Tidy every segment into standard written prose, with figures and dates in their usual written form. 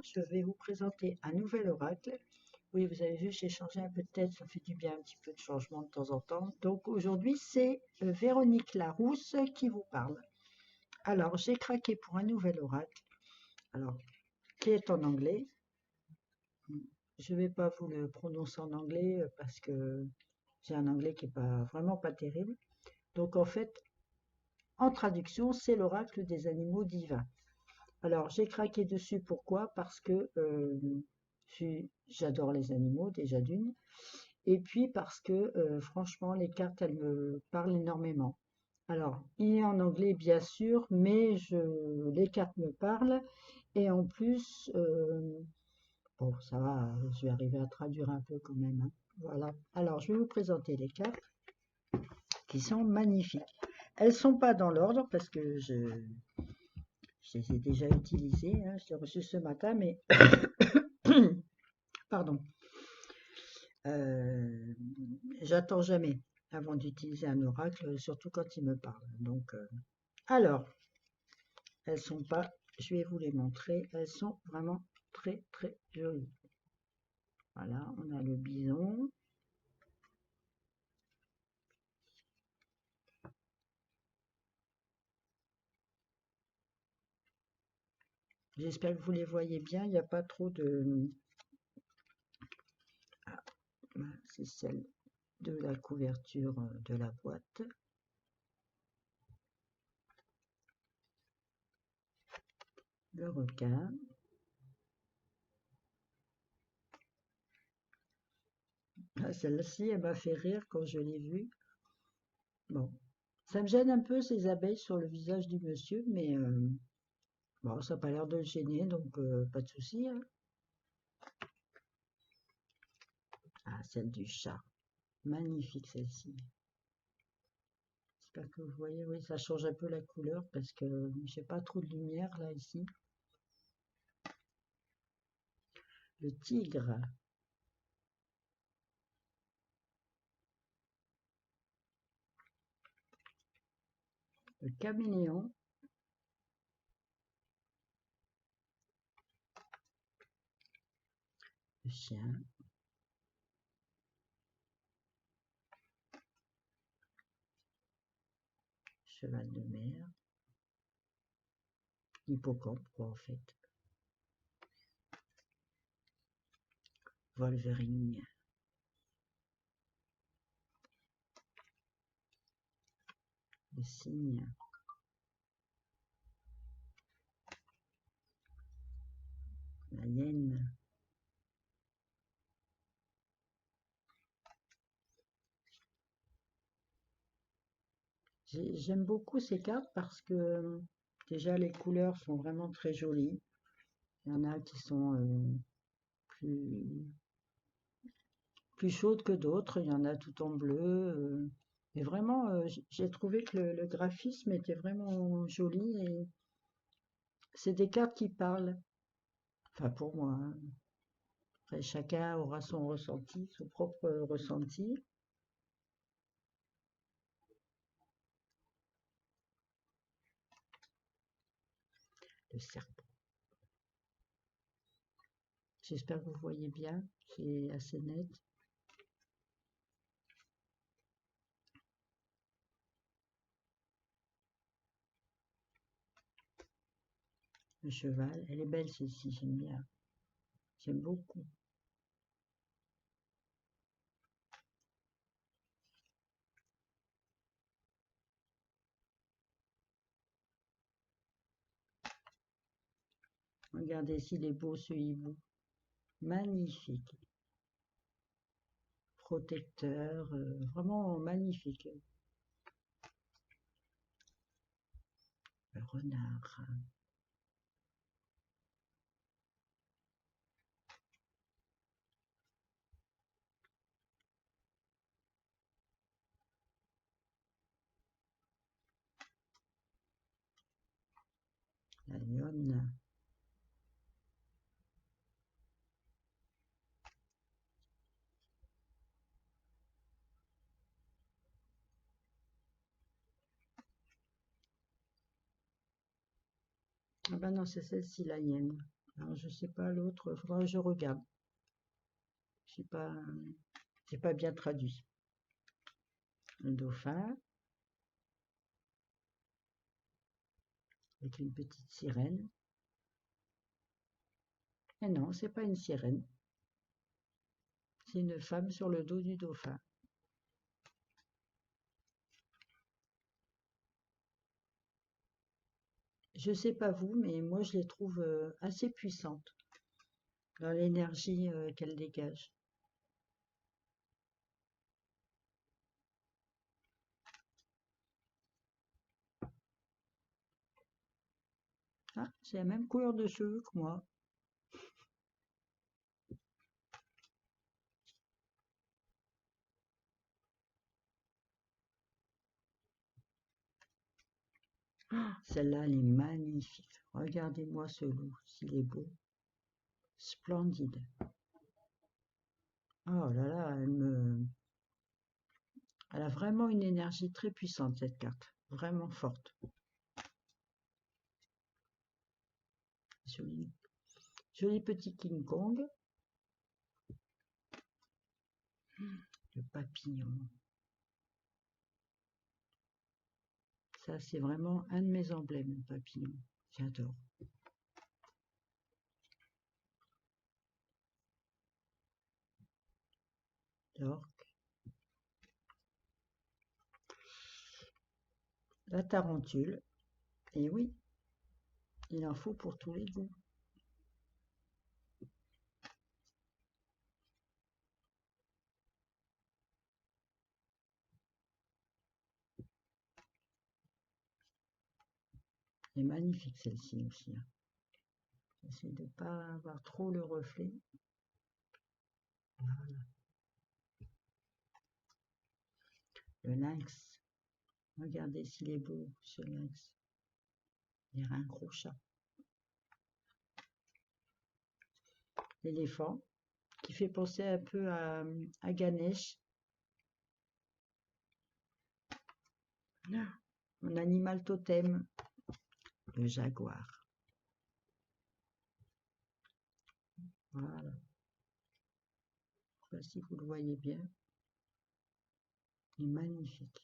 je vais vous présenter un nouvel oracle. Oui, vous avez vu, j'ai changé un peu de tête, ça fait du bien un petit peu de changement de temps en temps. Donc aujourd'hui, c'est Véronique Larousse qui vous parle. Alors, j'ai craqué pour un nouvel oracle, alors qui est en anglais. Je ne vais pas vous le prononcer en anglais parce que j'ai un anglais qui n'est pas vraiment pas terrible. Donc en fait, en traduction, c'est l'oracle des animaux divins. Alors, j'ai craqué dessus, pourquoi? Parce que j'adore les animaux, déjà d'une, et puis parce que franchement, les cartes, elles me parlent énormément. Alors, il est en anglais, bien sûr, mais les cartes me parlent, et en plus, bon, ça va, je vais arriver à traduire un peu quand même, hein. Voilà. Alors, je vais vous présenter les cartes qui sont magnifiques. Elles sont pas dans l'ordre parce que je les ai déjà utilisées, hein, je les ai reçues ce matin, mais pardon, euh, j'attends jamais avant d'utiliser un oracle, surtout quand il me parle. Donc, alors, elles sont pas, je vais vous les montrer, elles sont vraiment très très jolies. Voilà, on a le bison. J'espère que vous les voyez bien, il n'y a pas trop de... Ah, c'est celle de la couverture de la boîte. Le requin. Ah, celle-ci, elle m'a fait rire quand je l'ai vue. Bon, ça me gêne un peu ces abeilles sur le visage du monsieur, mais bon, ça n'a pas l'air de le gêner, donc pas de souci, hein. Ah, celle du chat. Magnifique celle-ci. J'espère que vous voyez, oui, ça change un peu la couleur parce que j'ai pas trop de lumière là ici. Le tigre. Le caméléon. Le chien. Cheval de mer. Hippocampe, quoi, en fait. Wolverine. Le cygne. La hyène. J'aime beaucoup ces cartes parce que déjà les couleurs sont vraiment très jolies. Il y en a qui sont plus, plus chaudes que d'autres, il y en a tout en bleu. Et vraiment, j'ai trouvé que le graphisme était vraiment joli et c'est des cartes qui parlent. Enfin pour moi, hein. Après, chacun aura son ressenti, son propre ressenti. Le serpent. J'espère que vous voyez bien, c'est assez net. Le cheval, elle est belle celle-ci, j'aime bien. J'aime beaucoup. Regardez ici les beaux ce hibou. Magnifique. Protecteur, vraiment magnifique. Le renard. La lionne. Ah ben non, c'est celle-ci, la hyène. Alors, je sais pas l'autre, faudra que je regarde. C'est pas bien traduit. Le dauphin, avec une petite sirène. Et non, c'est pas une sirène. C'est une femme sur le dos du dauphin. Je sais pas vous, mais moi je les trouve assez puissantes dans l'énergie qu'elles dégagent. Ah, c'est la même couleur de cheveux que moi. Celle-là, elle est magnifique. Regardez-moi ce loup, s'il est beau. Splendide. Oh là là, elle a vraiment une énergie très puissante, cette carte. Vraiment forte. Joli, joli petit King Kong. Le papillon. Ça, c'est vraiment un de mes emblèmes, le papillon. J'adore. L'orque. La tarentule. Et oui, il en faut pour tous les goûts. Elle est magnifique celle-ci aussi. J'essaie de ne pas avoir trop le reflet. Voilà. Le lynx. Regardez s'il est beau, ce lynx. Il dirait un gros chat. L'éléphant, qui fait penser un peu à Ganesh. Mon animal totem, le jaguar. Voilà. Je ne sais pas si vous le voyez bien. Il est magnifique.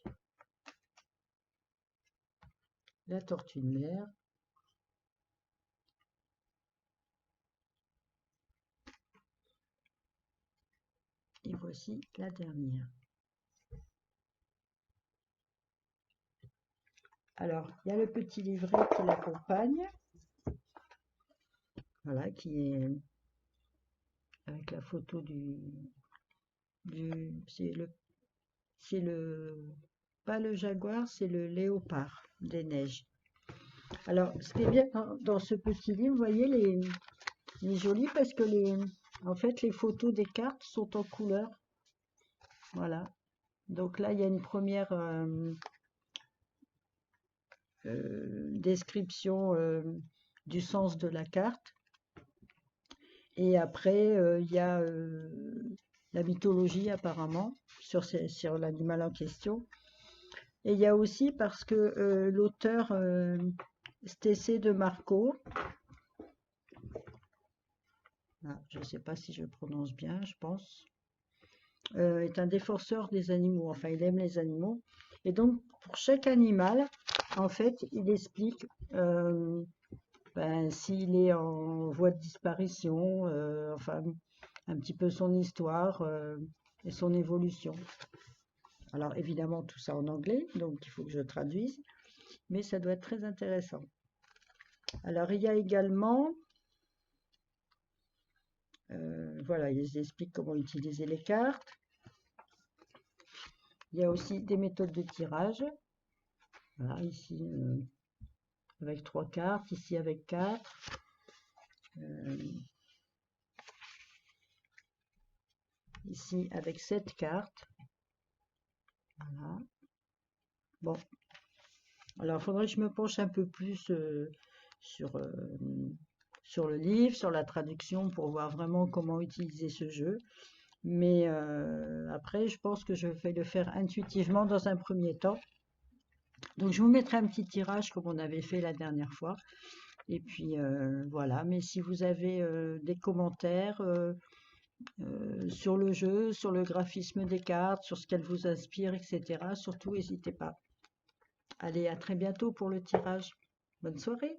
La tortue de mer. Et voici la dernière. Alors, il y a le petit livret qui l'accompagne. Voilà, qui est avec la photo c'est pas le jaguar, c'est le léopard des neiges. Alors, ce qui est bien dans ce petit livre, vous voyez, il est joli parce que en fait, les photos des cartes sont en couleur. Voilà. Donc là, il y a une première description du sens de la carte. Et après, il y a la mythologie apparemment sur l'animal en question. Et il y a aussi parce que l'auteur Stacey de Marco, je ne sais pas si je prononce bien, je pense, est un défenseur des animaux. Enfin, il aime les animaux. Et donc, pour chaque animal, en fait, il explique s'il est en voie de disparition, enfin, un petit peu son histoire et son évolution. Alors, évidemment, tout ça en anglais, donc il faut que je traduise, mais ça doit être très intéressant. Alors, il y a également, voilà, ils expliquent comment utiliser les cartes. Il y a aussi des méthodes de tirage. Voilà, ici, avec 3 cartes, ici avec 4. Ici avec 7 cartes. Voilà. Bon. Alors, il faudrait que je me penche un peu plus sur le livre, sur la traduction, pour voir vraiment comment utiliser ce jeu. Mais après, je pense que je vais le faire intuitivement dans un premier temps. Donc, je vous mettrai un petit tirage comme on avait fait la dernière fois. Et puis voilà, mais si vous avez des commentaires sur le jeu, sur le graphisme des cartes, sur ce qu'elles vous inspirent, etc., surtout n'hésitez pas. Allez, à très bientôt pour le tirage. Bonne soirée.